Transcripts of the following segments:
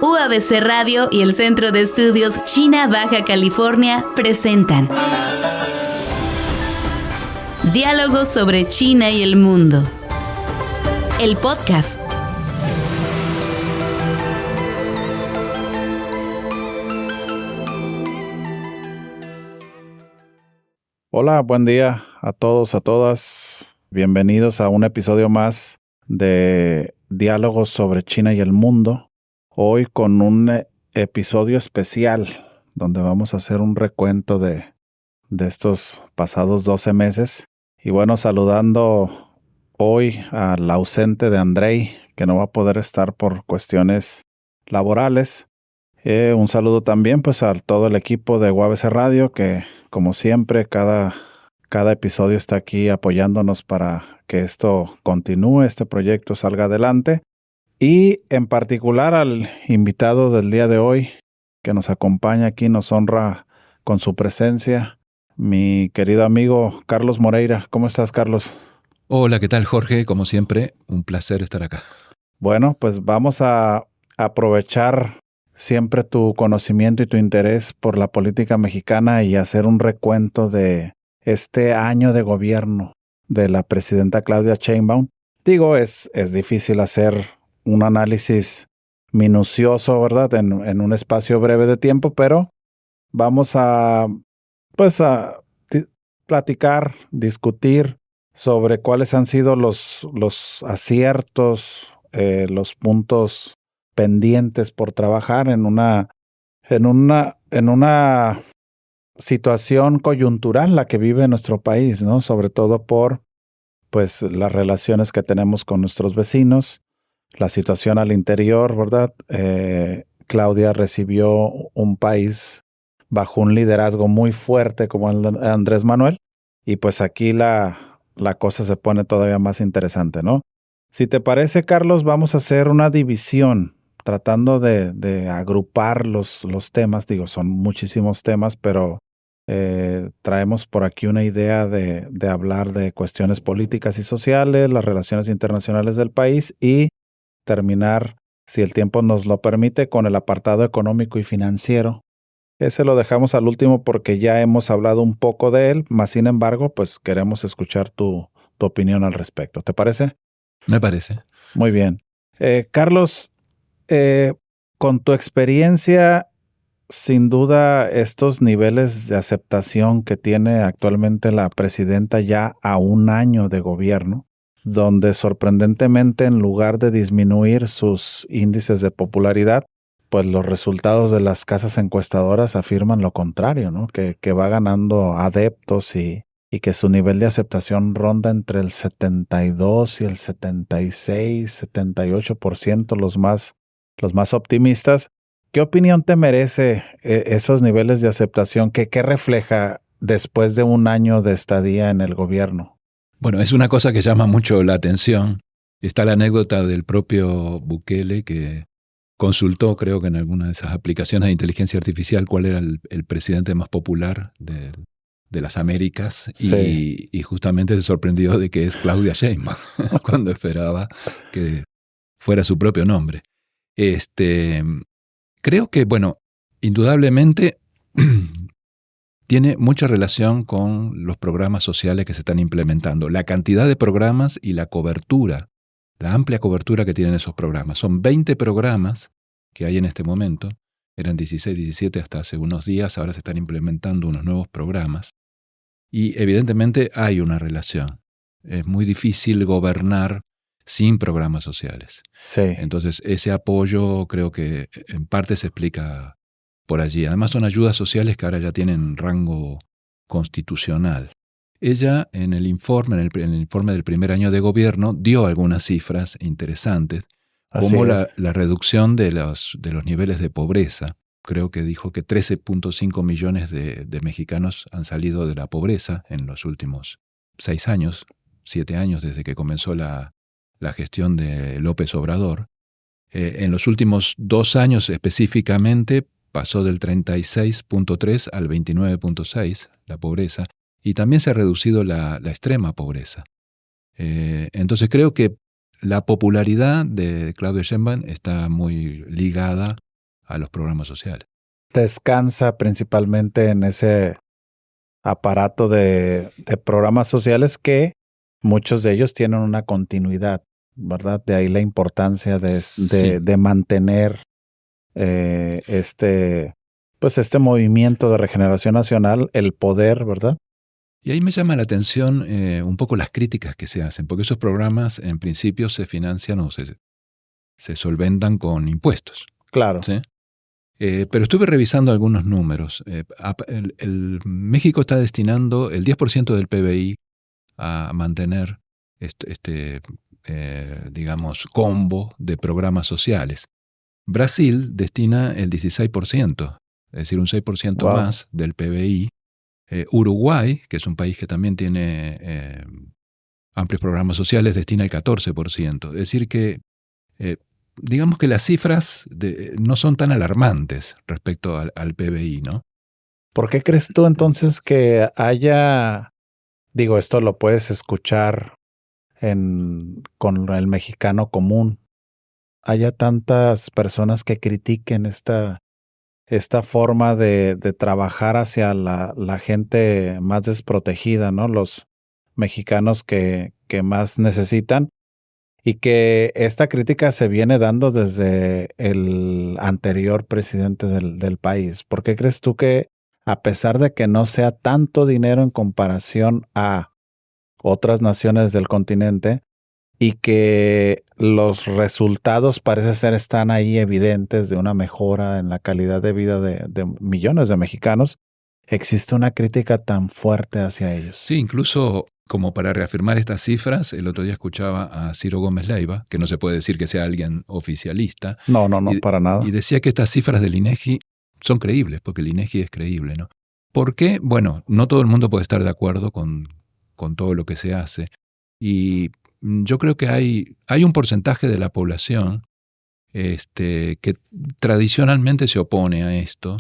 UABC Radio y el Centro de Estudios China Baja California presentan Diálogos sobre China y el mundo. El podcast. Hola, buen día a todos, a todas. Bienvenidos a un episodio más de Diálogos sobre China y el mundo. Hoy con un episodio especial donde vamos a hacer un recuento de estos pasados 12 meses. Y bueno, saludando hoy al ausente de Andrei, que no va a poder estar por cuestiones laborales. Un saludo también pues a todo el equipo de UABC Radio, que como siempre cada episodio está aquí apoyándonos para que esto continúe, este proyecto salga adelante. Y en particular al invitado del día de hoy que nos acompaña aquí, nos honra con su presencia, mi querido amigo Carlos Moreira. ¿Cómo estás, Carlos? Hola, ¿qué tal, Jorge? Como siempre, un placer estar acá. Bueno, pues vamos a aprovechar siempre tu conocimiento y tu interés por la política mexicana y hacer un recuento de este año de gobierno de la presidenta Claudia Sheinbaum. Digo, es difícil hacer un análisis minucioso, ¿verdad? En un espacio breve de tiempo, pero vamos a platicar, discutir sobre cuáles han sido los aciertos, los puntos pendientes por trabajar en una situación coyuntural la que vive nuestro país, ¿no? Sobre todo por pues las relaciones que tenemos con nuestros vecinos, la situación al interior, ¿verdad? Claudia recibió un país bajo un liderazgo muy fuerte como el de Andrés Manuel, y pues aquí la cosa se pone todavía más interesante, ¿no? Si te parece, Carlos, vamos a hacer una división tratando de agrupar los temas. Digo, son muchísimos temas, pero traemos por aquí una idea de hablar de cuestiones políticas y sociales, las relaciones internacionales del país y terminar, si el tiempo nos lo permite, con el apartado económico y financiero. Ese lo dejamos al último porque ya hemos hablado un poco de él, mas sin embargo, pues queremos escuchar tu opinión al respecto. ¿Te parece? Me parece. Muy bien. Carlos, con tu experiencia, sin duda estos niveles de aceptación que tiene actualmente la presidenta ya a un año de gobierno, donde sorprendentemente en lugar de disminuir sus índices de popularidad, pues los resultados de las casas encuestadoras afirman lo contrario, ¿no? Que va ganando adeptos y que su nivel de aceptación ronda entre el 72 y el 76, 78%, los más optimistas. ¿Qué opinión te merece esos niveles de aceptación? ¿Qué refleja después de un año de estadía en el gobierno? Bueno, es una cosa que llama mucho la atención. Está la anécdota del propio Bukele que consultó, creo que en alguna de esas aplicaciones de inteligencia artificial, cuál era el presidente más popular de las Américas. Sí. Y justamente se sorprendió de que es Claudia Sheinbaum, cuando esperaba que fuera su propio nombre. Creo que, bueno, indudablemente tiene mucha relación con los programas sociales que se están implementando. La cantidad de programas y la cobertura, la amplia cobertura que tienen esos programas. Son 20 programas que hay en este momento. Eran 16, 17 hasta hace unos días. Ahora se están implementando unos nuevos programas. Y evidentemente hay una relación. Es muy difícil gobernar sin programas sociales. Sí. Entonces, ese apoyo creo que en parte se explica por allí. Además, son ayudas sociales que ahora ya tienen rango constitucional. Ella, en el informe del primer año de gobierno, dio algunas cifras interesantes, como la reducción de los niveles de pobreza. Creo que dijo que 13.5 millones de mexicanos han salido de la pobreza en los últimos 6 años, 7 años desde que comenzó la gestión de López Obrador. En los últimos 2 años específicamente pasó del 36.3 al 29.6 la pobreza, y también se ha reducido la extrema pobreza. Entonces creo que la popularidad de Claudia Sheinbaum está muy ligada a los programas sociales. Descansa principalmente en ese aparato de programas sociales que muchos de ellos tienen una continuidad, ¿verdad? De ahí la importancia de mantener este movimiento de regeneración nacional, el poder, ¿verdad? Y ahí me llama la atención un poco las críticas que se hacen, porque esos programas en principio se financian o se solventan con impuestos. Claro. ¿Sí? Pero estuve revisando algunos números. México está destinando el 10% del PBI a mantener digamos, combo de programas sociales. Brasil destina el 16%, es decir, un 6% Wow. más del PBI. Uruguay, que es un país que también tiene amplios programas sociales, destina el 14%. Es decir que, digamos que las cifras no son tan alarmantes respecto al PBI, ¿no? ¿Por qué crees tú entonces que haya, digo, esto lo puedes escuchar con el mexicano común, haya tantas personas que critiquen esta forma de trabajar hacia la gente más desprotegida, ¿no? Los mexicanos que más necesitan, y que esta crítica se viene dando desde el anterior presidente del país? ¿Por qué crees tú que, a pesar de que no sea tanto dinero en comparación a otras naciones del continente, y que los resultados parece ser están ahí evidentes de una mejora en la calidad de vida de millones de mexicanos, existe una crítica tan fuerte hacia ellos? Sí, incluso como para reafirmar estas cifras, el otro día escuchaba a Ciro Gómez Leiva, que no se puede decir que sea alguien oficialista. No, para nada. Y decía que estas cifras del INEGI son creíbles, porque el INEGI es creíble, ¿no? ¿Por qué? Bueno, no todo el mundo puede estar de acuerdo con todo lo que se hace. Y yo creo que hay un porcentaje de la población que tradicionalmente se opone a esto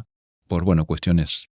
por, cuestiones,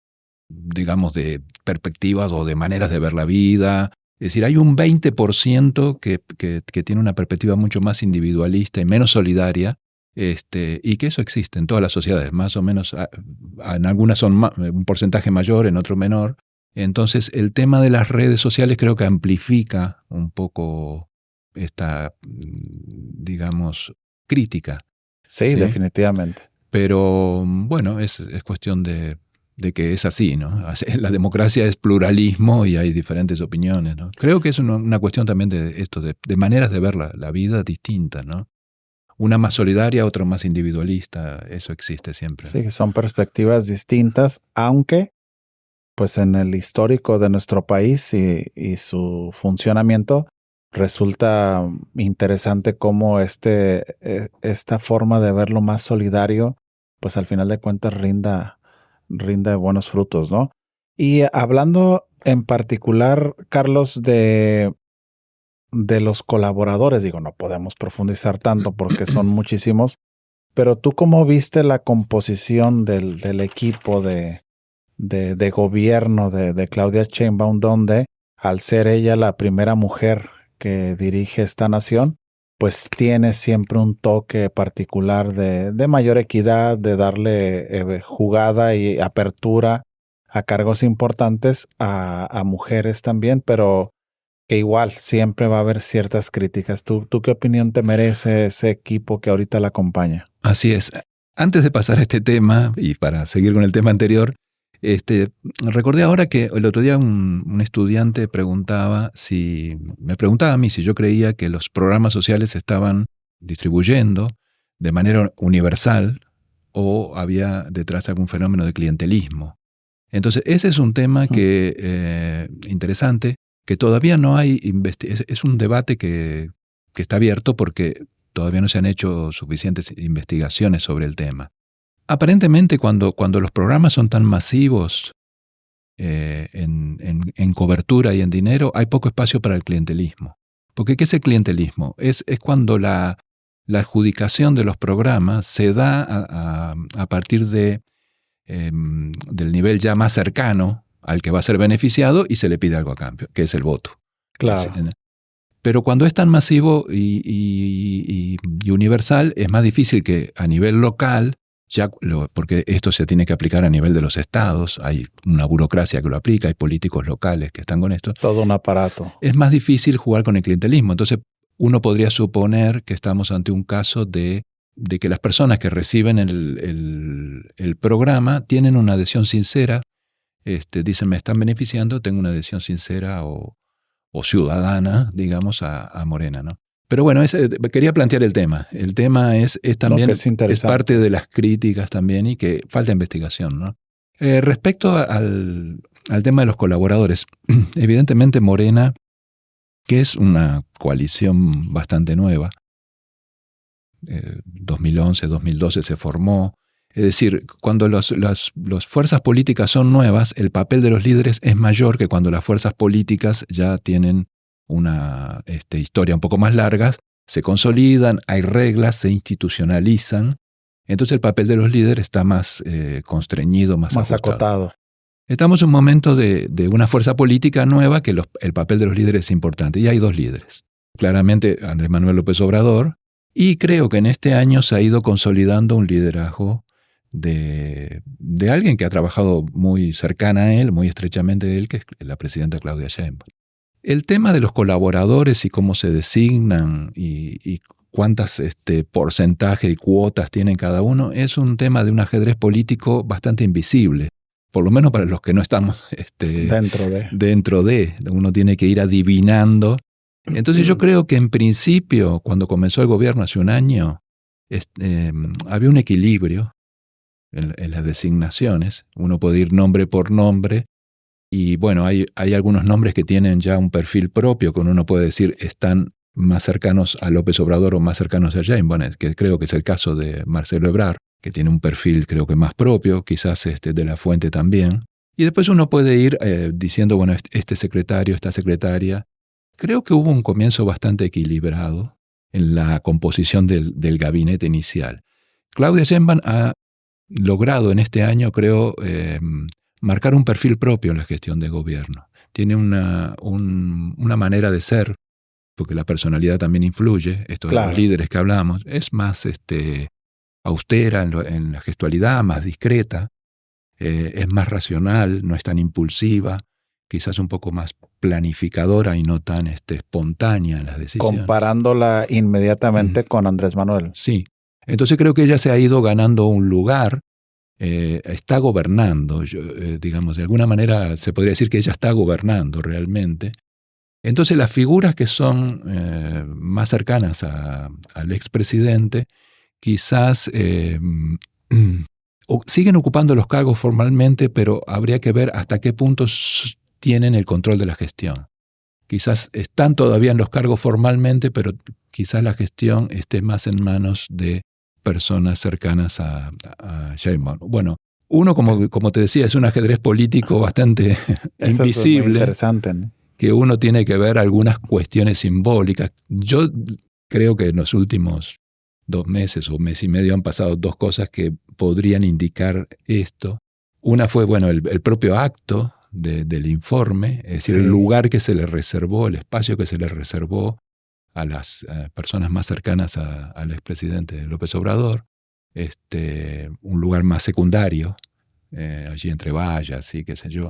digamos, de perspectivas o de maneras de ver la vida. Es decir, hay un 20% que tiene una perspectiva mucho más individualista y menos solidaria, y que eso existe en todas las sociedades, más o menos, en algunas son un porcentaje mayor, en otro menor. Entonces, el tema de las redes sociales creo que amplifica un poco esta, digamos, crítica. Sí, definitivamente. Pero bueno, es cuestión de que es así, ¿no? La democracia es pluralismo y hay diferentes opiniones, ¿no? Creo que es una cuestión también de esto, de maneras de ver la vida distintas, ¿no? Una más solidaria, otra más individualista, eso existe siempre. Sí, son perspectivas distintas, aunque pues en el histórico de nuestro país y su funcionamiento resulta interesante cómo esta forma de verlo más solidario, pues al final de cuentas rinda buenos frutos, ¿no? Y hablando en particular, Carlos, de los colaboradores, digo, no podemos profundizar tanto porque son muchísimos, pero ¿tú cómo viste la composición del equipo de gobierno de Claudia Sheinbaum, donde, al ser ella la primera mujer que dirige esta nación, pues tiene siempre un toque particular de mayor equidad, de darle jugada y apertura a cargos importantes a mujeres también, pero que igual siempre va a haber ciertas críticas? ¿Tú qué opinión te merece ese equipo que ahorita la acompaña? Así es. Antes de pasar a este tema, y para seguir con el tema anterior, recordé ahora que el otro día un estudiante me preguntaba a mí si yo creía que los programas sociales se estaban distribuyendo de manera universal o había detrás algún fenómeno de clientelismo. Entonces, ese es un tema interesante, que todavía no hay es un debate que está abierto porque todavía no se han hecho suficientes investigaciones sobre el tema. Aparentemente, cuando los programas son tan masivos en cobertura y en dinero, hay poco espacio para el clientelismo. Porque ¿qué es el clientelismo? Es cuando la adjudicación de los programas se da a partir del nivel ya más cercano al que va a ser beneficiado y se le pide algo a cambio, que es el voto. Claro. Pero cuando es tan masivo y universal, es más difícil que a nivel local porque esto se tiene que aplicar a nivel de los estados, hay una burocracia que lo aplica, hay políticos locales que están con esto. Todo un aparato. Es más difícil jugar con el clientelismo. Entonces, uno podría suponer que estamos ante un caso de que las personas que reciben el programa tienen una adhesión sincera, dicen me están beneficiando, tengo una adhesión sincera o ciudadana, digamos, a Morena, ¿no? Pero bueno, quería plantear el tema. El tema es también, es parte de las críticas también y que falta investigación, ¿no? Respecto al tema de los colaboradores, evidentemente Morena, que es una coalición bastante nueva, 2011, 2012 se formó. Es decir, cuando las fuerzas políticas son nuevas, el papel de los líderes es mayor que cuando las fuerzas políticas ya tienen una historia un poco más larga, se consolidan, hay reglas, se institucionalizan. Entonces el papel de los líderes está más constreñido, más acotado. Estamos en un momento de una fuerza política nueva que el papel de los líderes es importante. Y hay dos líderes. Claramente Andrés Manuel López Obrador, y creo que en este año se ha ido consolidando un liderazgo de alguien que ha trabajado muy cercana a él, muy estrechamente de él, que es la presidenta Claudia Sheinbaum. El tema de los colaboradores y cómo se designan y cuántas porcentaje y cuotas tienen cada uno es un tema de un ajedrez político bastante invisible, por lo menos para los que no estamos dentro de. Uno tiene que ir adivinando. Entonces yo creo que en principio, cuando comenzó el gobierno hace un año, había un equilibrio en las designaciones. Uno puede ir nombre por nombre. Y bueno, hay algunos nombres que tienen ya un perfil propio, que uno puede decir están más cercanos a López Obrador o más cercanos a Sheinbaum, que creo que es el caso de Marcelo Ebrard, que tiene un perfil creo que más propio, quizás de la Fuente también. Y después uno puede ir diciendo, bueno, este secretario, esta secretaria. Creo que hubo un comienzo bastante equilibrado en la composición del gabinete inicial. Claudia Sheinbaum ha logrado en este año, creo, marcar un perfil propio en la gestión de gobierno. Tiene una manera de ser, porque la personalidad también influye, esto de los líderes que hablamos, es más austera en la gestualidad, más discreta, es más racional, no es tan impulsiva, quizás un poco más planificadora y no tan espontánea en las decisiones. Comparándola inmediatamente con Andrés Manuel. Sí. Entonces creo que ella se ha ido ganando un lugar. Está gobernando, digamos, de alguna manera se podría decir que ella está gobernando realmente. Entonces las figuras que son más cercanas al expresidente quizás siguen ocupando los cargos formalmente, pero habría que ver hasta qué punto tienen el control de la gestión. Quizás están todavía en los cargos formalmente, pero quizás la gestión esté más en manos de personas cercanas a Sheinbaum. Bueno, uno, como te decía, es un ajedrez político bastante invisible. Es muy interesante, ¿no? Que uno tiene que ver algunas cuestiones simbólicas. Yo creo que en los últimos 2 meses o mes y medio han pasado 2 cosas que podrían indicar esto. Una fue, bueno, el propio acto del informe, es decir, el lugar que se le reservó, el espacio que se le reservó a las personas más cercanas al expresidente López Obrador, un lugar más secundario, allí entre vallas y qué sé yo.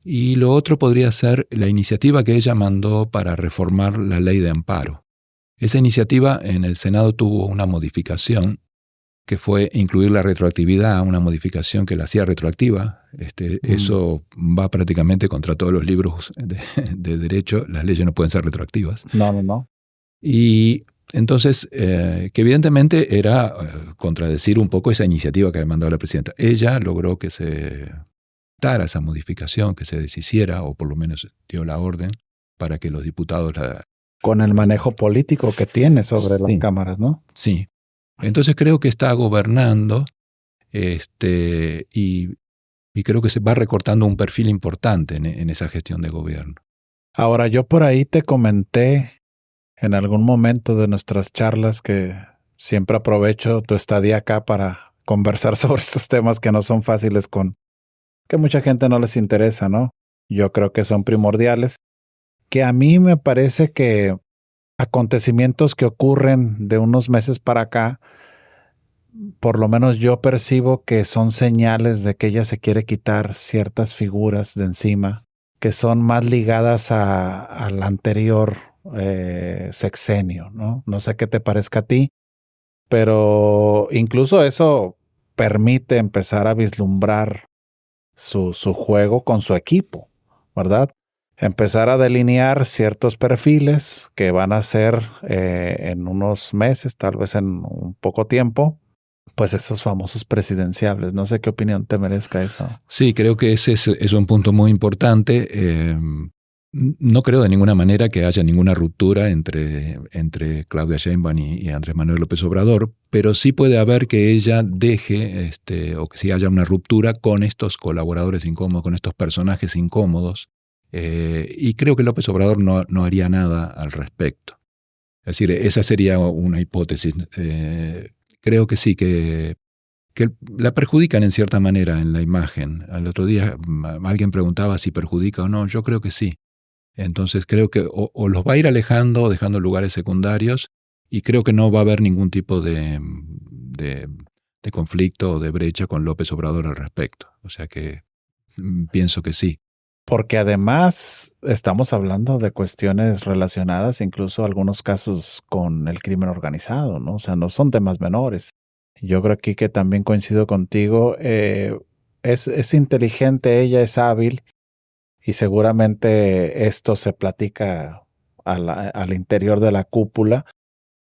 Y lo otro podría ser la iniciativa que ella mandó para reformar la ley de amparo. Esa iniciativa en el Senado tuvo una modificación que fue incluir la retroactividad, una modificación que la hacía retroactiva. Eso va prácticamente contra todos los libros de derecho. Las leyes no pueden ser retroactivas. No. Y entonces, que evidentemente era contradecir un poco esa iniciativa que había mandado la presidenta. Ella logró que se dara esa modificación, que se deshiciera, o por lo menos dio la orden para que los diputados con el manejo político que tiene sobre las cámaras, ¿no? Sí. Entonces creo que está gobernando y creo que se va recortando un perfil importante en esa gestión de gobierno. Ahora, yo por ahí te comenté en algún momento de nuestras charlas que siempre aprovecho tu estadía acá para conversar sobre estos temas que no son fáciles, que mucha gente no les interesa, ¿no? Yo creo que son primordiales, que a mí me parece que acontecimientos que ocurren de unos meses para acá por lo menos yo percibo que son señales de que ella se quiere quitar ciertas figuras de encima que son más ligadas al anterior sexenio, ¿no? No sé qué te parezca a ti, pero incluso eso permite empezar a vislumbrar su juego con su equipo, ¿verdad? Empezar a delinear ciertos perfiles que van a ser en unos meses, tal vez en un poco tiempo, pues esos famosos presidenciables. No sé qué opinión te merezca eso. Sí, creo que ese es un punto muy importante. No creo de ninguna manera que haya ninguna ruptura entre Claudia Sheinbaum y Andrés Manuel López Obrador, pero sí puede haber que ella deje, o que sí haya una ruptura con estos colaboradores incómodos, con estos personajes incómodos, y creo que López Obrador no haría nada al respecto. Es decir, esa sería una hipótesis. Creo que sí, que la perjudican en cierta manera en la imagen. Al otro día alguien preguntaba si perjudica o no. Yo creo que sí. Entonces creo que o los va a ir alejando, dejando lugares secundarios, y creo que no va a haber ningún tipo de conflicto o de brecha con López Obrador al respecto. O sea que pienso que sí. Porque además estamos hablando de cuestiones relacionadas, incluso algunos casos con el crimen organizado, ¿no? O sea, no son temas menores. Yo creo aquí que también coincido contigo. Es inteligente, ella es hábil y seguramente esto se platica al interior de la cúpula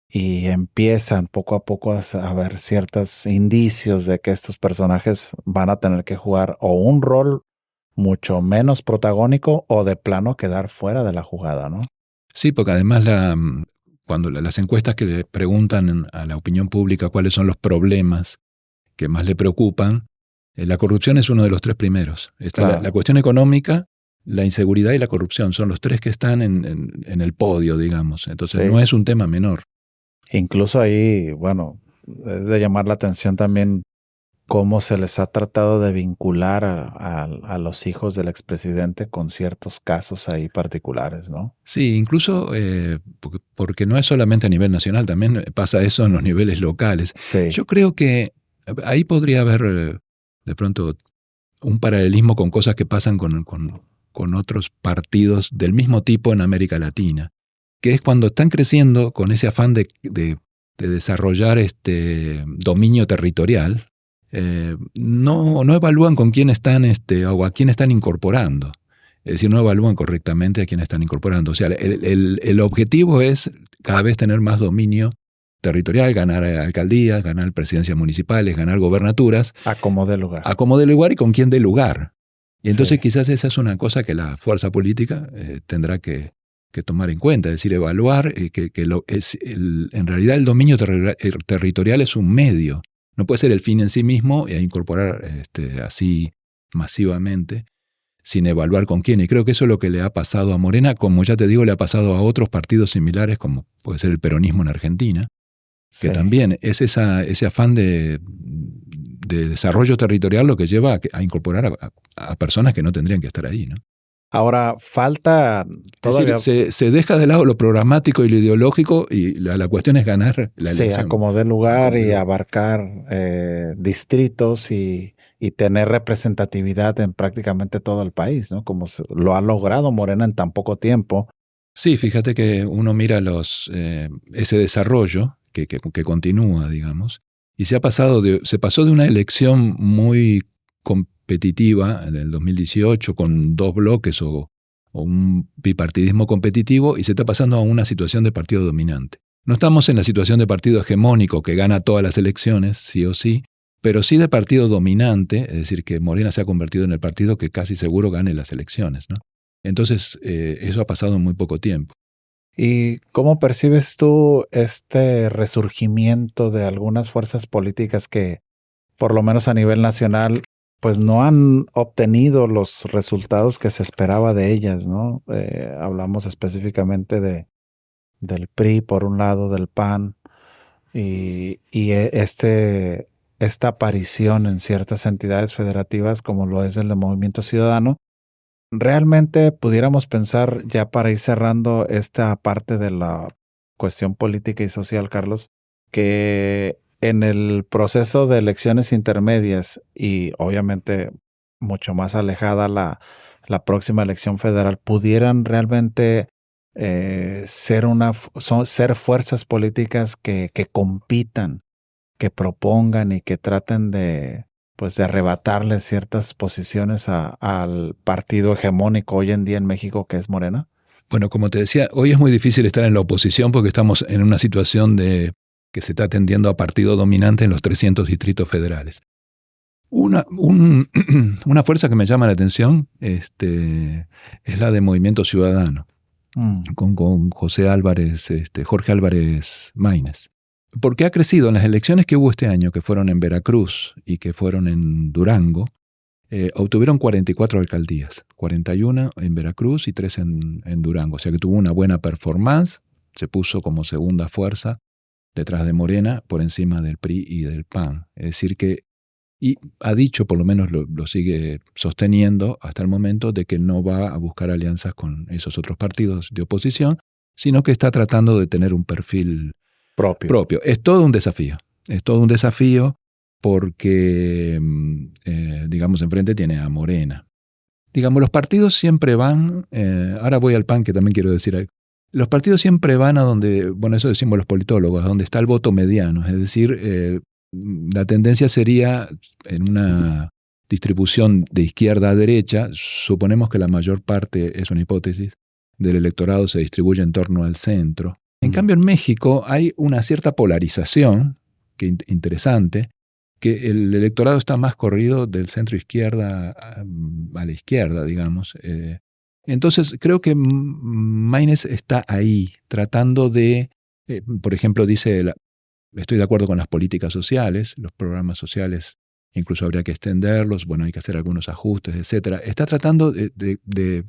y empiezan poco a poco a ver ciertos indicios de que estos personajes van a tener que jugar o un rol mucho menos protagónico o de plano quedar fuera de la jugada, ¿no? Sí, porque además cuando las encuestas que le preguntan a la opinión pública cuáles son los problemas que más le preocupan, la corrupción es uno de los tres primeros. Está Claro. la cuestión económica, la inseguridad y la corrupción. Son los tres que están en el podio, digamos. Entonces Sí. no es un tema menor. Incluso ahí, bueno, es de llamar la atención también cómo se les ha tratado de vincular a los hijos del expresidente con ciertos casos ahí particulares, ¿no? Sí, incluso porque no es solamente a nivel nacional, también pasa eso en los niveles locales. Sí. Yo creo que ahí podría haber de pronto un paralelismo con cosas que pasan con otros partidos del mismo tipo en América Latina, que es cuando están creciendo con ese afán de desarrollar este dominio territorial, no evalúan con quién están o a quién están incorporando. Es decir, no evalúan correctamente a quién están incorporando. O sea, el objetivo es cada vez tener más dominio territorial, ganar alcaldías, ganar presidencias municipales, ganar gobernaturas. A como de lugar. A como dé lugar y con quién dé lugar. Y entonces Sí. quizás esa es una cosa que la fuerza política tendrá que tomar en cuenta, es decir, evaluar que en realidad el dominio territorial es un medio, no puede ser el fin en sí mismo y a incorporar así masivamente sin evaluar con quién. Y creo que eso es lo que le ha pasado a Morena, como ya te digo, le ha pasado a otros partidos similares, como puede ser el peronismo en Argentina, que Sí. también es ese afán de desarrollo territorial lo que lleva a incorporar a personas que no tendrían que estar ahí, ¿no? Ahora, falta todavía... Es decir, se deja de lado lo programático y lo ideológico y la cuestión es ganar la Sí, elección. a como de lugar Acomodé y lugar. abarcar distritos y tener representatividad en prácticamente todo el país, ¿no? Como lo ha logrado Morena en tan poco tiempo. Sí, fíjate que uno mira ese desarrollo que continúa, digamos, y se pasó de una elección muy competitiva en el 2018 con dos bloques o un bipartidismo competitivo y se está pasando a una situación de partido dominante. No estamos en la situación de partido hegemónico que gana todas las elecciones, sí o sí, pero sí de partido dominante, es decir, que Morena se ha convertido en el partido que casi seguro gane las elecciones, ¿no? Entonces, eso ha pasado en muy poco tiempo. ¿Y cómo percibes tú este resurgimiento de algunas fuerzas políticas que, por lo menos a nivel nacional, pues no han obtenido los resultados que se esperaba de ellas, ¿no? Hablamos específicamente del PRI, por un lado, del PAN, y esta aparición en ciertas entidades federativas, como lo es el de Movimiento Ciudadano. Realmente pudiéramos pensar, ya para ir cerrando esta parte de la cuestión política y social, Carlos, que en el proceso de elecciones intermedias y obviamente mucho más alejada la próxima elección federal, pudieran realmente ser fuerzas políticas que compitan, que propongan y que traten de arrebatarle ciertas posiciones al partido hegemónico hoy en día en México, que es Morena? Bueno, como te decía, hoy es muy difícil estar en la oposición porque estamos en una situación que se está tendiendo a partido dominante en los 300 distritos federales. Una fuerza que me llama la atención es la de Movimiento Ciudadano, con Jorge Álvarez Maínez. Porque ha crecido en las elecciones que hubo este año, que fueron en Veracruz y que fueron en Durango, obtuvieron 44 alcaldías, 41 en Veracruz y 3 en Durango. O sea que tuvo una buena performance, se puso como segunda fuerza detrás de Morena, por encima del PRI y del PAN. Es decir que, y ha dicho, por lo menos lo sigue sosteniendo hasta el momento, de que no va a buscar alianzas con esos otros partidos de oposición, sino que está tratando de tener un perfil propio. Es todo un desafío porque, digamos, enfrente tiene a Morena. Digamos, los partidos siempre van, ahora voy al PAN, que también quiero decir algo. Los partidos siempre van a donde, bueno, eso decimos los politólogos, a donde está el voto mediano, es decir, la tendencia sería en una distribución de izquierda a derecha, suponemos que la mayor parte, es una hipótesis, del electorado se distribuye en torno al centro. En cambio, en México hay una cierta polarización, que interesante, que el electorado está más corrido del centro izquierda a la izquierda, digamos. Entonces, creo que Maínez está ahí, tratando de, por ejemplo, dice, estoy de acuerdo con las políticas sociales, los programas sociales incluso habría que extenderlos, bueno, hay que hacer algunos ajustes, etc. Está tratando de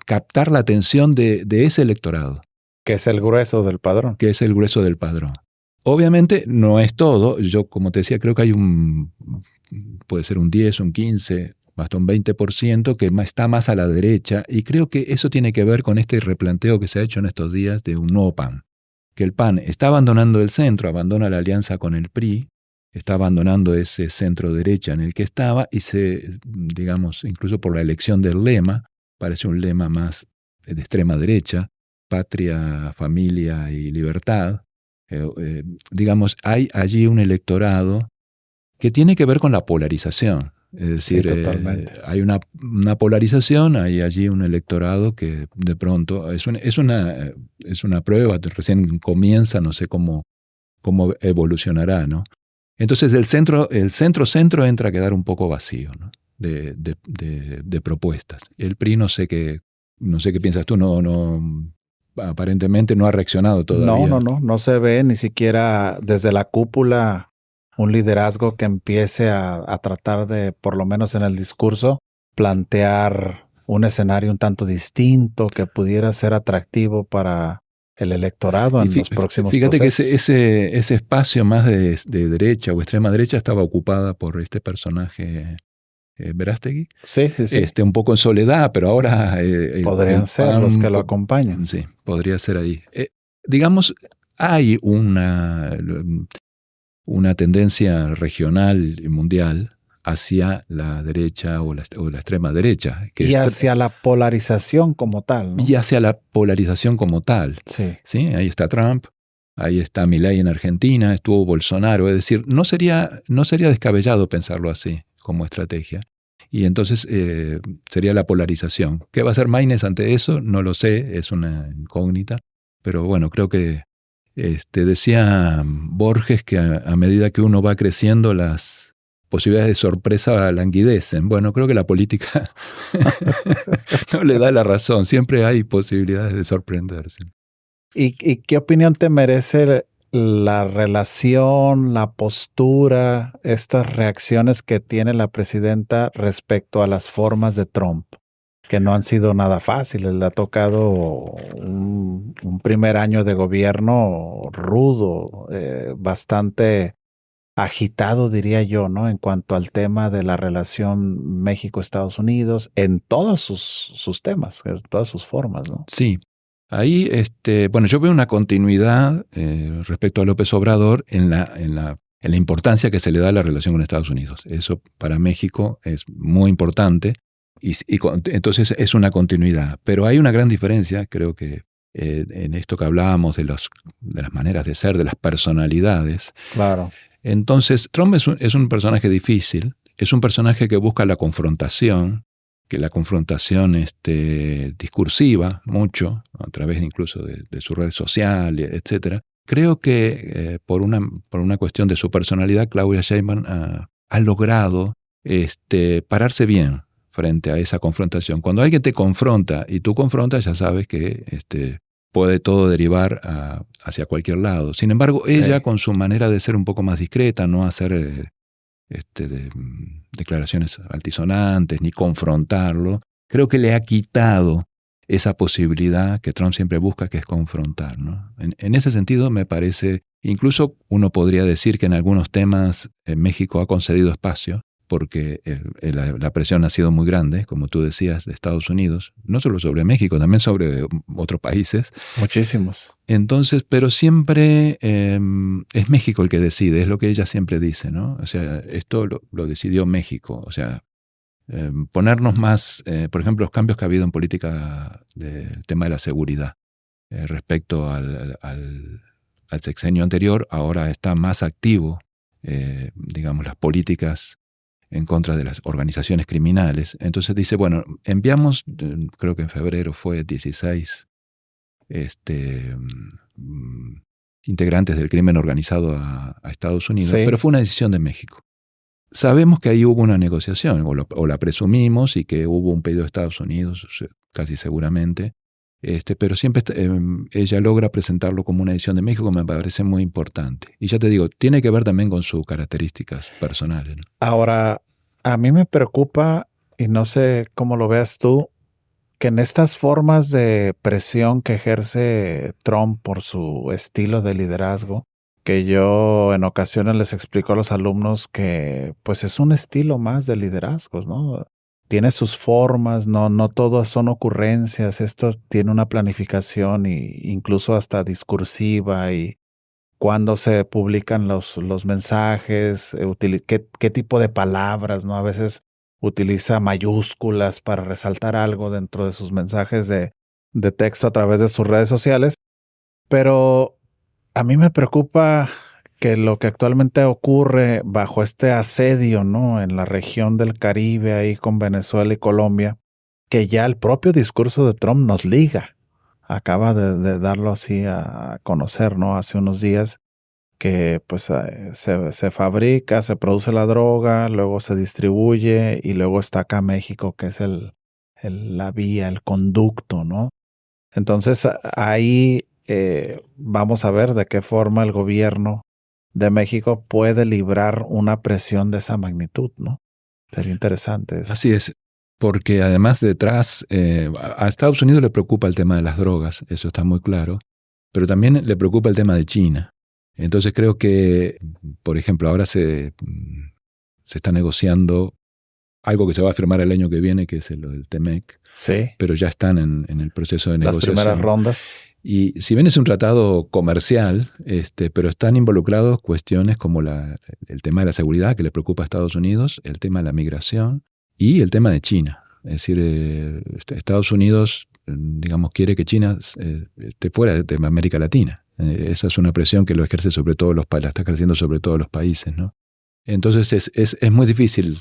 captar la atención de ese electorado. Que es el grueso del padrón. Obviamente no es todo. Yo, como te decía, creo que hay puede ser un 10, un 15, hasta un 20% que está más a la derecha, y creo que eso tiene que ver con este replanteo que se ha hecho en estos días de un nuevo PAN. Que el PAN está abandonando el centro, abandona la alianza con el PRI, está abandonando ese centro derecha en el que estaba y digamos, incluso por la elección del lema, parece un lema más de extrema derecha, patria, familia y libertad. Digamos, hay allí un electorado que tiene que ver con la polarización. Es decir, sí, hay una polarización, hay allí un electorado que de pronto es una prueba, recién comienza, no sé cómo evolucionará, ¿no? Entonces el centro entra a quedar un poco vacío, ¿no? de propuestas. El PRI no sé qué piensas tú, no aparentemente no ha reaccionado todavía. No se ve ni siquiera desde la cúpula un liderazgo que empiece a tratar de, por lo menos en el discurso, plantear un escenario un tanto distinto que pudiera ser atractivo para el electorado en los próximos procesos. Fíjate que ese espacio más de derecha o extrema derecha estaba ocupada por este personaje Verástegui. Sí. Un poco en soledad, pero ahora... podrían ser los que lo acompañan. Sí, podría ser ahí. Digamos, hay una tendencia regional y mundial hacia la derecha o la extrema derecha. Y hacia la polarización como tal, ¿no? Sí, ahí está Trump, ahí está Milei en Argentina, estuvo Bolsonaro. Es decir, no sería descabellado pensarlo así como estrategia. Y entonces sería la polarización. ¿Qué va a hacer Maínez ante eso? No lo sé, es una incógnita. Pero bueno, creo que decía Borges que a medida que uno va creciendo, las posibilidades de sorpresa languidecen. Bueno, creo que la política no le da la razón. Siempre hay posibilidades de sorprenderse. ¿Y qué opinión te merece la relación, la postura, estas reacciones que tiene la presidenta respecto a las formas de Trump, que no han sido nada fáciles? Le ha tocado un primer año de gobierno rudo, bastante agitado, diría yo, ¿no? En cuanto al tema de la relación México-Estados Unidos, en todos sus temas, en todas sus formas, ¿no? Sí. Ahí, bueno, yo veo una continuidad respecto a López Obrador en la importancia que se le da a la relación con Estados Unidos. Eso para México es muy importante entonces es una continuidad. Pero hay una gran diferencia, creo que en esto que hablábamos de las maneras de ser, de las personalidades. Claro. Entonces, Trump es un personaje difícil, es un personaje que busca la confrontación, que la confrontación discursiva mucho, a través incluso de sus redes sociales, etc. Creo que por una cuestión de su personalidad, Claudia Sheinbaum ha logrado pararse bien frente a esa confrontación. Cuando alguien te confronta y tú confrontas, ya sabes que puede todo derivar hacia cualquier lado. Sin embargo, ella, con su manera de ser un poco más discreta, no hacer declaraciones altisonantes ni confrontarlo, creo que le ha quitado esa posibilidad que Trump siempre busca, que es confrontar, ¿no? En ese sentido, me parece, incluso uno podría decir que en algunos temas México ha concedido espacio, porque la presión ha sido muy grande, como tú decías, de Estados Unidos, no solo sobre México, también sobre otros países. Muchísimos. Entonces, pero siempre es México el que decide, es lo que ella siempre dice, ¿no? O sea, esto lo decidió México. O sea, ponernos más, por ejemplo, los cambios que ha habido en política del tema de la seguridad respecto al sexenio anterior, ahora está más activo, digamos, las políticas en contra de las organizaciones criminales. Entonces dice, bueno, enviamos, creo que en febrero fue 16 integrantes del crimen organizado a Estados Unidos, Sí. Pero fue una decisión de México. Sabemos que ahí hubo una negociación, o la presumimos, y que hubo un pedido de Estados Unidos, casi seguramente, pero siempre ella logra presentarlo como una decisión de México, que me parece muy importante. Y ya te digo, tiene que ver también con sus características personales, ¿no? Ahora, a mí me preocupa, y no sé cómo lo veas tú, que en estas formas de presión que ejerce Trump por su estilo de liderazgo, que yo en ocasiones les explico a los alumnos que pues es un estilo más de liderazgo, ¿no? Tiene sus formas, no todas son ocurrencias, esto tiene una planificación y incluso hasta discursiva, y cuando se publican los mensajes, qué tipo de palabras, ¿no? A veces utiliza mayúsculas para resaltar algo dentro de sus mensajes de texto a través de sus redes sociales. Pero a mí me preocupa que lo que actualmente ocurre bajo este asedio, ¿no? En la región del Caribe, ahí con Venezuela y Colombia, que ya el propio discurso de Trump nos liga. Acaba de darlo así a conocer, ¿no? Hace unos días, que pues se fabrica, se produce la droga, luego se distribuye y luego está acá México, que es la vía, el conducto, ¿no? Entonces ahí vamos a ver de qué forma el gobierno de México puede librar una presión de esa magnitud, ¿no? Sería interesante eso. Así es, porque además detrás, a Estados Unidos le preocupa el tema de las drogas, eso está muy claro, pero también le preocupa el tema de China. Entonces creo que, por ejemplo, ahora se está negociando algo que se va a firmar el año que viene, que es lo del TEMEC, Sí. pero ya están en el proceso de negociación. Las primeras rondas. Y si bien es un tratado comercial, pero están involucrados cuestiones como el tema de la seguridad, que le preocupa a Estados Unidos, el tema de la migración y el tema de China. Es decir, Estados Unidos, digamos, quiere que China esté fuera de América Latina. Esa es una presión que lo ejerce sobre todos la está ejerciendo sobre todos los países, ¿no? Entonces es muy difícil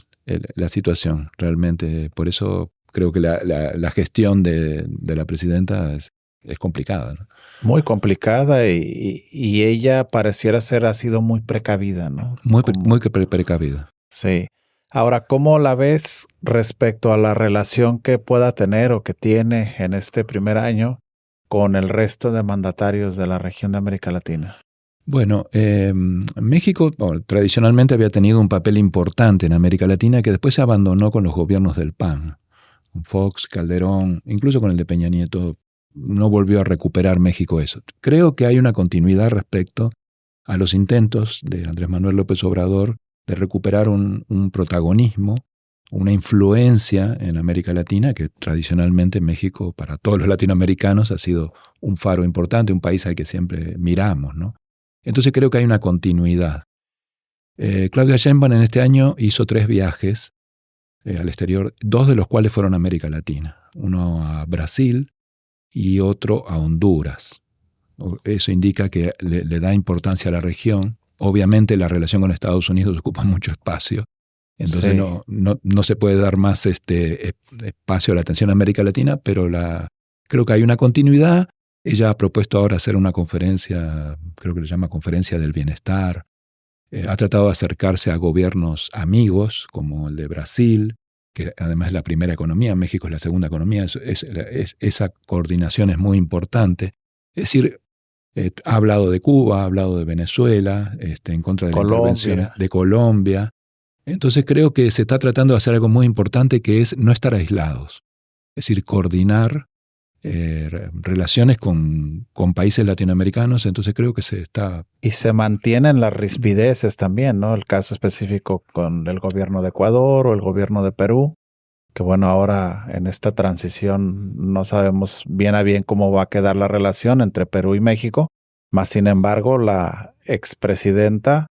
la situación, realmente. Por eso creo que la gestión de la presidenta es complicada, ¿no? Muy complicada, y ella pareciera ha sido muy precavida, ¿no? Muy precavida. Sí. Ahora, ¿cómo la ves respecto a la relación que pueda tener o que tiene en este primer año con el resto de mandatarios de la región de América Latina? Bueno, México tradicionalmente había tenido un papel importante en América Latina, que después se abandonó con los gobiernos del PAN. Con Fox, Calderón, incluso con el de Peña Nieto, no volvió a recuperar México eso. Creo que hay una continuidad respecto a los intentos de Andrés Manuel López Obrador de recuperar un protagonismo una influencia en América Latina que tradicionalmente México para todos los latinoamericanos ha sido un faro importante, un país al que siempre miramos, ¿no? Entonces creo que hay una continuidad. Claudia Sheinbaum en este año hizo 3 viajes al exterior, 2 de los cuales fueron a América Latina, uno a Brasil y otro a Honduras. Eso indica que le da importancia a la región. Obviamente la relación con Estados Unidos ocupa mucho espacio, entonces Sí. no se puede dar más espacio a la atención a América Latina, pero creo que hay una continuidad. Ella ha propuesto ahora hacer una conferencia, creo que le llama Conferencia del Bienestar. Ha tratado de acercarse a gobiernos amigos, como el de Brasil, que además es la primera economía, México es la segunda economía. Esa coordinación es muy importante. Es decir, ha hablado de Cuba, ha hablado de Venezuela, en contra de las intervenciones Colombia. de Colombia. Entonces creo que se está tratando de hacer algo muy importante, que es no estar aislados. Es decir, coordinar relaciones con países latinoamericanos. Entonces creo que se está... Y se mantienen las rispideces también, ¿no? El caso específico con el gobierno de Ecuador o el gobierno de Perú, que bueno, ahora en esta transición no sabemos bien a bien cómo va a quedar la relación entre Perú y México, más sin embargo la expresidenta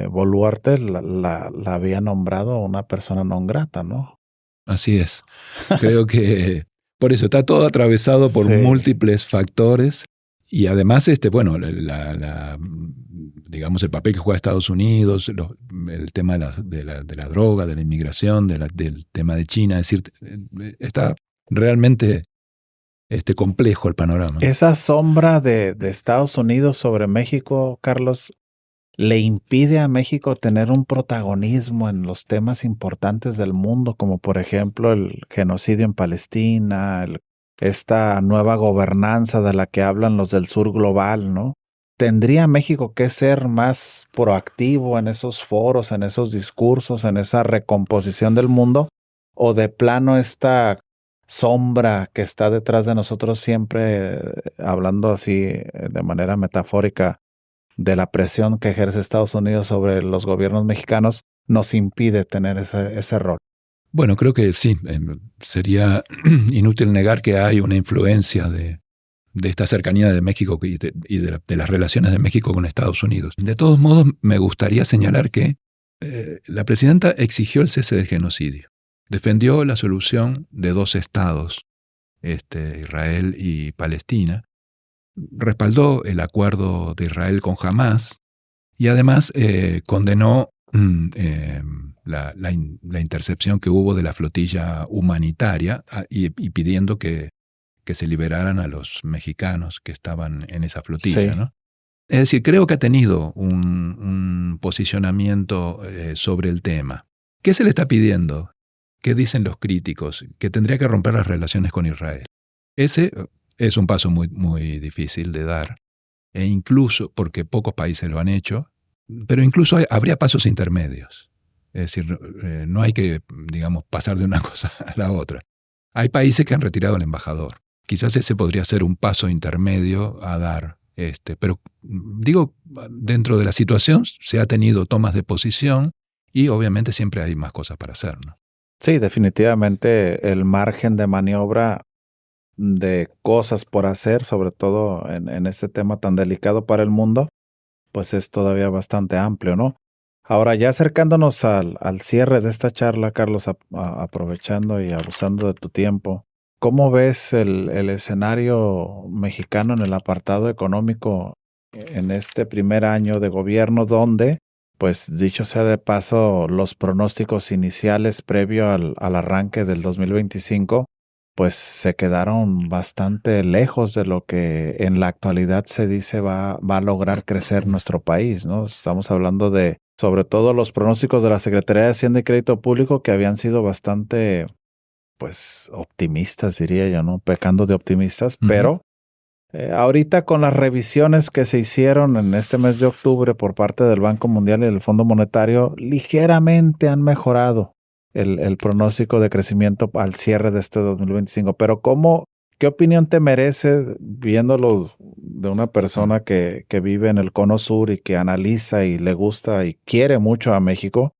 Boluarte la había nombrado una persona non grata, ¿no? Así es. Creo que por eso está todo atravesado por Sí. múltiples factores y además, bueno, digamos, el papel que juega Estados Unidos, el tema de la droga, de la inmigración, del tema de China, es decir, está realmente complejo el panorama. Esa sombra de Estados Unidos sobre México, Carlos, le impide a México tener un protagonismo en los temas importantes del mundo, como por ejemplo el genocidio en Palestina, esta nueva gobernanza de la que hablan los del sur global, ¿no? ¿Tendría México que ser más proactivo en esos foros, en esos discursos, en esa recomposición del mundo? ¿O de plano esta sombra que está detrás de nosotros siempre, hablando así de manera metafórica, de la presión que ejerce Estados Unidos sobre los gobiernos mexicanos, nos impide tener ese rol? Bueno, creo que sí, sería inútil negar que hay una influencia de esta cercanía de México y de las relaciones de México con Estados Unidos. De todos modos, me gustaría señalar que la presidenta exigió el cese del genocidio, defendió la solución de 2 estados, Israel y Palestina, respaldó el acuerdo de Israel con Hamás y además condenó la intercepción que hubo de la flotilla humanitaria y pidiendo que se liberaran a los mexicanos que estaban en esa flotilla, Sí. ¿no? Es decir, creo que ha tenido un posicionamiento sobre el tema. ¿Qué se le está pidiendo? ¿Qué dicen los críticos? Que tendría que romper las relaciones con Israel. Ese es un paso muy, muy difícil de dar, e incluso porque pocos países lo han hecho, pero incluso habría pasos intermedios. Es decir, no hay que, digamos, pasar de una cosa a la otra. Hay países que han retirado al embajador. Quizás ese podría ser un paso intermedio a dar. Pero digo, dentro de la situación se ha tenido tomas de posición y obviamente siempre hay más cosas para hacer, ¿no? Sí, definitivamente el margen de maniobra de cosas por hacer, sobre todo en este tema tan delicado para el mundo, pues es todavía bastante amplio, ¿no? Ahora, ya acercándonos al cierre de esta charla, Carlos, aprovechando y abusando de tu tiempo, ¿cómo ves el escenario mexicano en el apartado económico en este primer año de gobierno donde, pues dicho sea de paso, los pronósticos iniciales previo al arranque del 2025, pues se quedaron bastante lejos de lo que en la actualidad se dice va a lograr crecer nuestro país, ¿no? Estamos hablando de, sobre todo, los pronósticos de la Secretaría de Hacienda y Crédito Público que habían sido bastante, pues, optimistas, diría yo, ¿no? Pecando de optimistas, pero ahorita con las revisiones que se hicieron en este mes de octubre por parte del Banco Mundial y del Fondo Monetario, ligeramente han mejorado el pronóstico de crecimiento al cierre de este 2025. Pero ¿qué opinión te merece, viéndolo de una persona que vive en el Cono Sur y que analiza y le gusta y quiere mucho a México?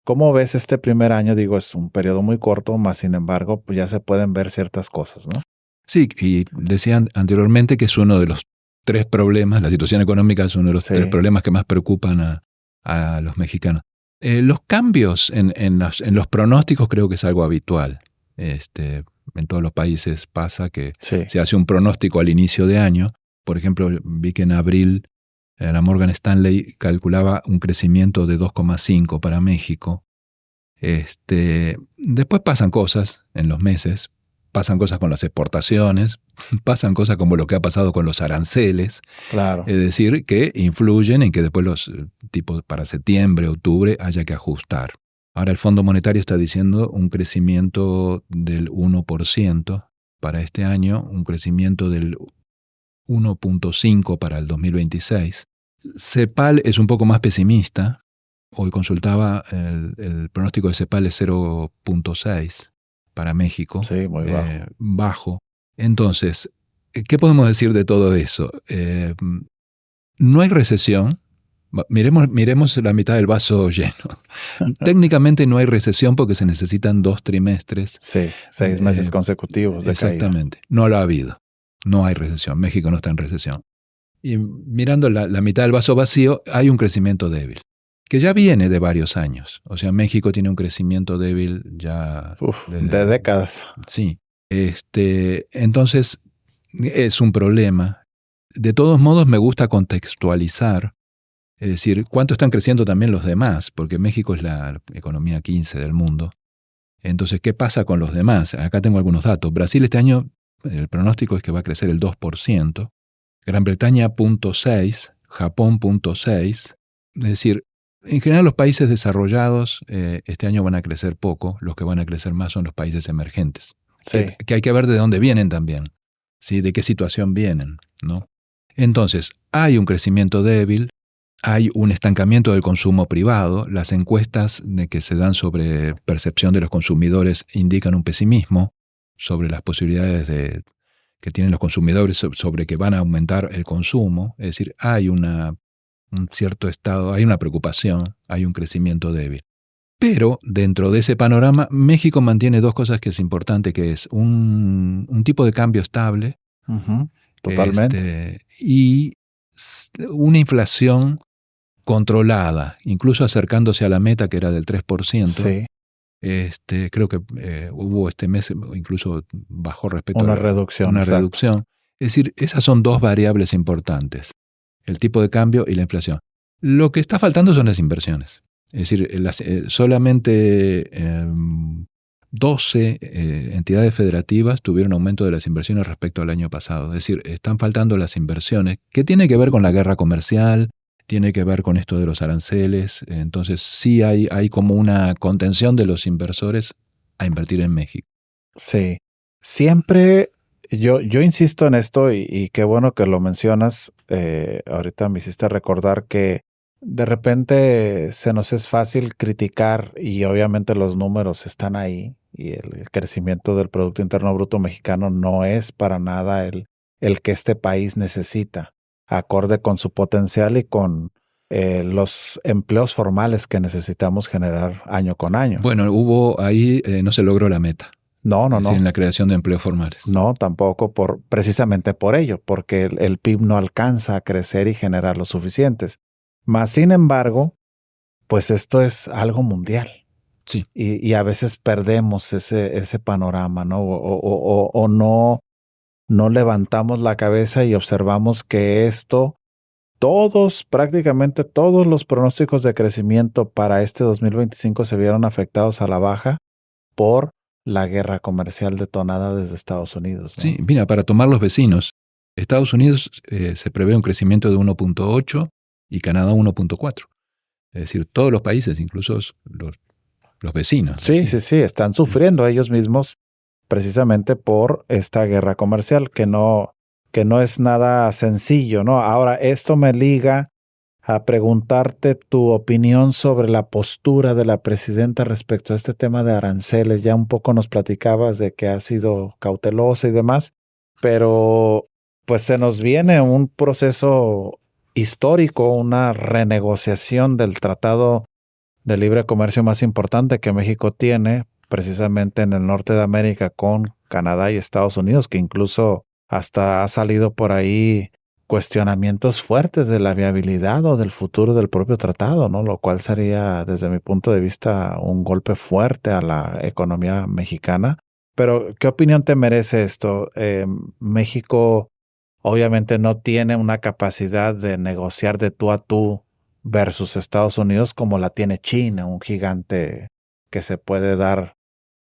¿Cómo ves este primer año? Digo, es un periodo muy corto, más sin embargo, pues ya se pueden ver ciertas cosas, ¿no? Sí, y decían anteriormente que es uno de los tres problemas, la situación económica es uno de los tres problemas que más preocupan a los mexicanos. Los cambios en los pronósticos creo que es algo habitual. En todos los países pasa que se hace un pronóstico al inicio de año. Por ejemplo, vi que en abril la Morgan Stanley calculaba un crecimiento de 2,5 para México. Después pasan cosas en los meses, pasan cosas con las exportaciones, pasan cosas como lo que ha pasado con los aranceles. Claro. Es decir, que influyen en que después los tipos para septiembre, octubre haya que ajustar. Ahora el Fondo Monetario está diciendo un crecimiento del 1% para este año, un crecimiento del 1,5 para el 2026. CEPAL es un poco más pesimista. Hoy consultaba, el pronóstico de CEPAL es 0,6 para México. Sí, muy bajo. Entonces, ¿qué podemos decir de todo eso? No hay recesión. Miremos la mitad del vaso lleno. Técnicamente no hay recesión porque se necesitan 2 trimestres. Sí, 6 meses consecutivos de exactamente. Caída. No lo ha habido. No hay recesión. México no está en recesión. Y mirando la mitad del vaso vacío, hay un crecimiento débil, que ya viene de varios años. O sea, México tiene un crecimiento débil ya... de décadas. Sí. Entonces, es un problema. De todos modos, me gusta contextualizar, es decir, cuánto están creciendo también los demás, porque México es la economía 15 del mundo. Entonces, ¿qué pasa con los demás? Acá tengo algunos datos. Brasil este año, el pronóstico es que va a crecer el 2%, Gran Bretaña 0,6%, Japón 0,6%. Es decir, en general los países desarrollados este año van a crecer poco, los que van a crecer más son los países emergentes, sí. que hay que ver de dónde vienen también, ¿sí? De qué situación vienen, ¿no? Entonces, hay un crecimiento débil, hay un estancamiento del consumo privado, las encuestas que se dan sobre percepción de los consumidores indican un pesimismo sobre las posibilidades que tienen los consumidores sobre que van a aumentar el consumo, es decir, hay un cierto estado, hay una preocupación, hay un crecimiento débil. Pero dentro de ese panorama, México mantiene 2 cosas que es importante, que es un tipo de cambio estable. Totalmente. Y una inflación controlada, incluso acercándose a la meta que era del 3%. Sí. Creo que hubo este mes, incluso bajó respecto una a reducción. Una reducción. Es decir, esas son 2 variables importantes, el tipo de cambio y la inflación. Lo que está faltando son las inversiones. Es decir, solamente 12 entidades federativas tuvieron aumento de las inversiones respecto al año pasado. Es decir, están faltando las inversiones, que tiene que ver con la guerra comercial, tiene que ver con esto de los aranceles. Entonces sí hay como una contención de los inversores a invertir en México. Sí. Siempre yo insisto en esto y qué bueno que lo mencionas. Ahorita me hiciste recordar que de repente se nos es fácil criticar y obviamente los números están ahí y el crecimiento del Producto Interno Bruto mexicano no es para nada el que este país necesita, acorde con su potencial y con los empleos formales que necesitamos generar año con año. Bueno, no se logró la meta. No. En la creación de empleos formales. No, tampoco, precisamente por ello, porque el PIB no alcanza a crecer y generar los suficientes. Más sin embargo, pues esto es algo mundial. Sí. Y a veces perdemos ese panorama, ¿no? O no levantamos la cabeza y observamos que prácticamente todos los pronósticos de crecimiento para este 2025 se vieron afectados a la baja por la guerra comercial detonada desde Estados Unidos, ¿no? Sí, mira, para tomar los vecinos, Estados Unidos se prevé un crecimiento de 1,8 y Canadá 1,4. Es decir, todos los países, incluso los vecinos. Sí, están sufriendo ellos mismos precisamente por esta guerra comercial que no es nada sencillo, ¿no? Ahora, esto me liga a preguntarte tu opinión sobre la postura de la presidenta respecto a este tema de aranceles. Ya un poco nos platicabas de que ha sido cautelosa y demás, pero pues se nos viene un proceso histórico, una renegociación del Tratado de libre comercio más importante que México tiene, precisamente en el norte de América con Canadá y Estados Unidos, que incluso hasta ha salido por ahí cuestionamientos fuertes de la viabilidad o del futuro del propio tratado, ¿no? Lo cual sería, desde mi punto de vista, un golpe fuerte a la economía mexicana. Pero, ¿qué opinión te merece esto? México obviamente no tiene una capacidad de negociar de tú a tú versus Estados Unidos como la tiene China, un gigante que se puede dar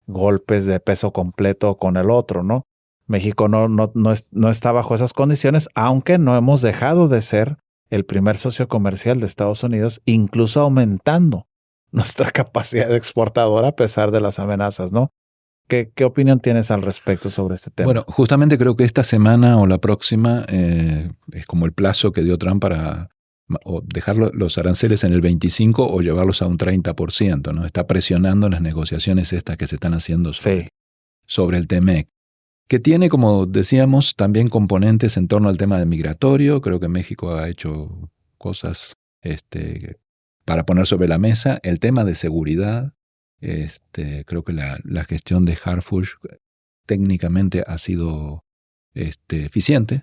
golpes de peso completo con el otro, ¿no? México no está bajo esas condiciones, aunque no hemos dejado de ser el primer socio comercial de Estados Unidos, incluso aumentando nuestra capacidad exportadora a pesar de las amenazas, ¿no? ¿Qué opinión tienes al respecto sobre este tema? Bueno, justamente creo que esta semana o la próxima es como el plazo que dio Trump para o dejar los aranceles en el 25% o llevarlos a un 30%, ¿no? Está presionando las negociaciones estas que se están haciendo sobre el TEMEC, que tiene, como decíamos, también componentes en torno al tema del migratorio. Creo que México ha hecho cosas para poner sobre la mesa. El tema de seguridad, creo que la gestión de Harfuch técnicamente ha sido eficiente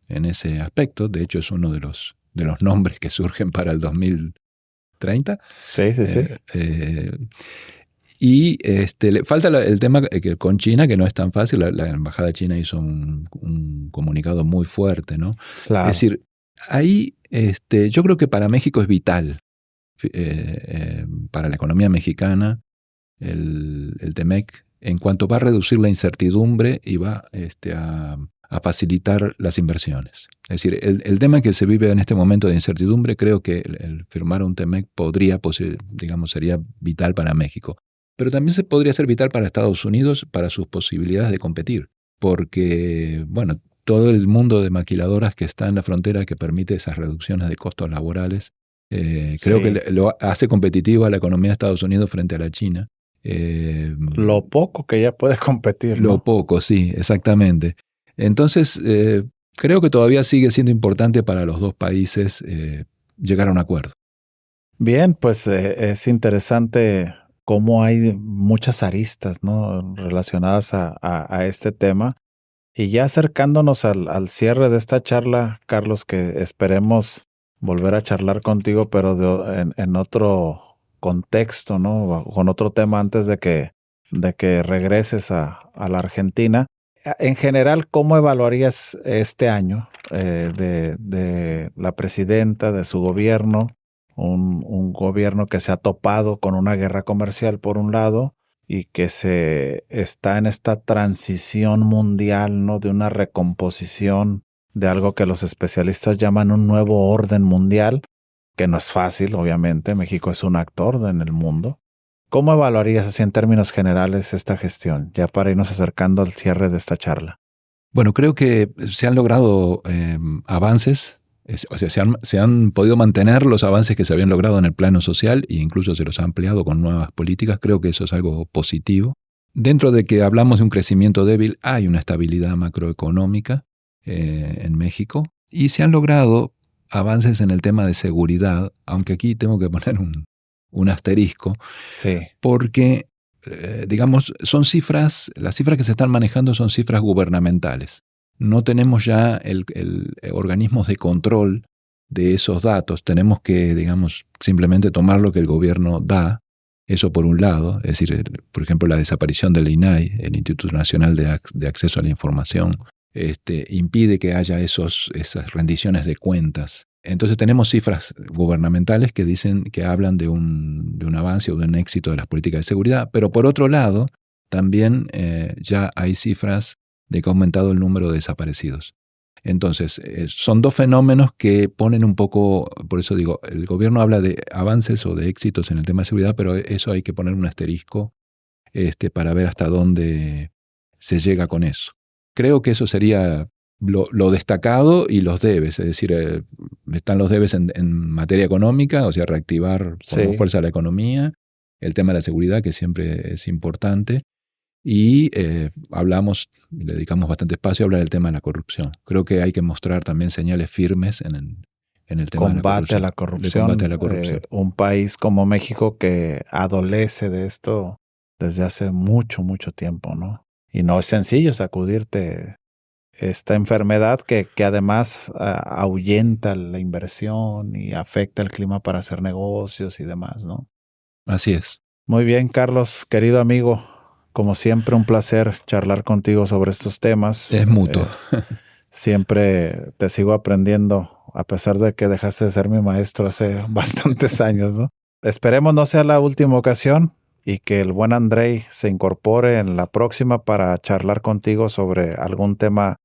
en ese aspecto. De hecho, es uno de los nombres que surgen para el 2030. Sí. Y le falta el tema que con China, que no es tan fácil. La embajada china hizo un comunicado muy fuerte, ¿no? Claro. Es decir, ahí yo creo que para México es vital, para la economía mexicana, el TEMEC, en cuanto va a reducir la incertidumbre y va a facilitar las inversiones. Es decir, el tema que se vive en este momento de incertidumbre, creo que el firmar un TEMEC sería vital para México. Pero también se podría ser vital para Estados Unidos, para sus posibilidades de competir. Porque, bueno, todo el mundo de maquiladoras que está en la frontera que permite esas reducciones de costos laborales, creo que lo hace competitivo a la economía de Estados Unidos frente a la China. Lo poco que ya puede competir, ¿no? Lo poco, sí, exactamente. Entonces, creo que todavía sigue siendo importante para los dos países llegar a un acuerdo. Bien, pues es interesante cómo hay muchas aristas, ¿no?, relacionadas a este tema. Y ya acercándonos al cierre de esta charla, Carlos, que esperemos volver a charlar contigo, pero en otro contexto, ¿no?, con otro tema antes de que regreses a la Argentina. En general, ¿cómo evaluarías este año de la presidenta, de su gobierno? Un gobierno que se ha topado con una guerra comercial por un lado y que se está en esta transición mundial, ¿no?, de una recomposición de algo que los especialistas llaman un nuevo orden mundial, que no es fácil, obviamente. México es un actor en el mundo. ¿Cómo evaluarías así en términos generales esta gestión, ya para irnos acercando al cierre de esta charla? Bueno, creo que se han logrado avances. O sea, se han podido mantener los avances que se habían logrado en el plano social e incluso se los ha ampliado con nuevas políticas. Creo que eso es algo positivo. Dentro de que hablamos de un crecimiento débil, hay una estabilidad macroeconómica en México y se han logrado avances en el tema de seguridad, aunque aquí tengo que poner un asterisco, Sí. Porque, son cifras, las cifras que se están manejando son cifras gubernamentales. No tenemos ya el organismos de control de esos datos. Tenemos que, simplemente tomar lo que el gobierno da. Eso por un lado, es decir, por ejemplo, la desaparición del INAI, el Instituto Nacional de Acceso a la Información, impide que haya esas rendiciones de cuentas. Entonces tenemos cifras gubernamentales que dicen, que hablan de un avance o de un éxito de las políticas de seguridad, pero por otro lado, también ya hay cifras de que ha aumentado el número de desaparecidos. Entonces, son dos fenómenos que ponen un poco, por eso digo, el gobierno habla de avances o de éxitos en el tema de seguridad, pero eso hay que poner un asterisco para ver hasta dónde se llega con eso. Creo que eso sería lo destacado y los debes, es decir, están los debes en materia económica, o sea, reactivar con fuerza la economía, el tema de la seguridad, que siempre es importante, y le dedicamos bastante espacio a hablar del tema de la corrupción. Creo que hay que mostrar también señales firmes en en el tema combate a la corrupción. De combate a la corrupción. Un país como México que adolece de esto desde hace mucho, mucho tiempo, ¿no? Y no es sencillo sacudirte esta enfermedad que además ahuyenta la inversión y afecta el clima para hacer negocios y demás, ¿no? Así es. Muy bien, Carlos, querido amigo, como siempre un placer charlar contigo sobre estos temas. Es mutuo. Siempre te sigo aprendiendo, a pesar de que dejaste de ser mi maestro hace bastantes años, ¿no? Esperemos no sea la última ocasión y que el buen Andrei se incorpore en la próxima para charlar contigo sobre algún tema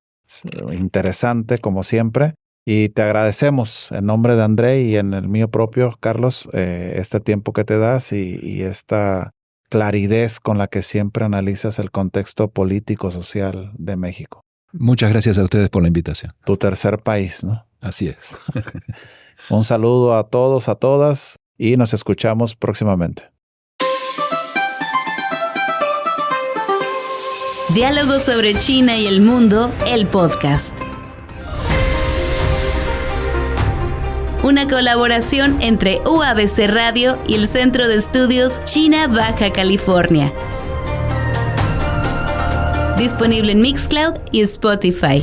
interesante, como siempre. Y te agradecemos en nombre de Andrei y en el mío propio, Carlos, este tiempo que te das y esta claridad con la que siempre analizas el contexto político-social de México. Muchas gracias a ustedes por la invitación. Tu tercer país, ¿no? Así es. Un saludo a todos, a todas y nos escuchamos próximamente. Diálogos sobre China y el mundo, el podcast. Una colaboración entre UABC Radio y el Centro de Estudios China Baja California. Disponible en Mixcloud y Spotify.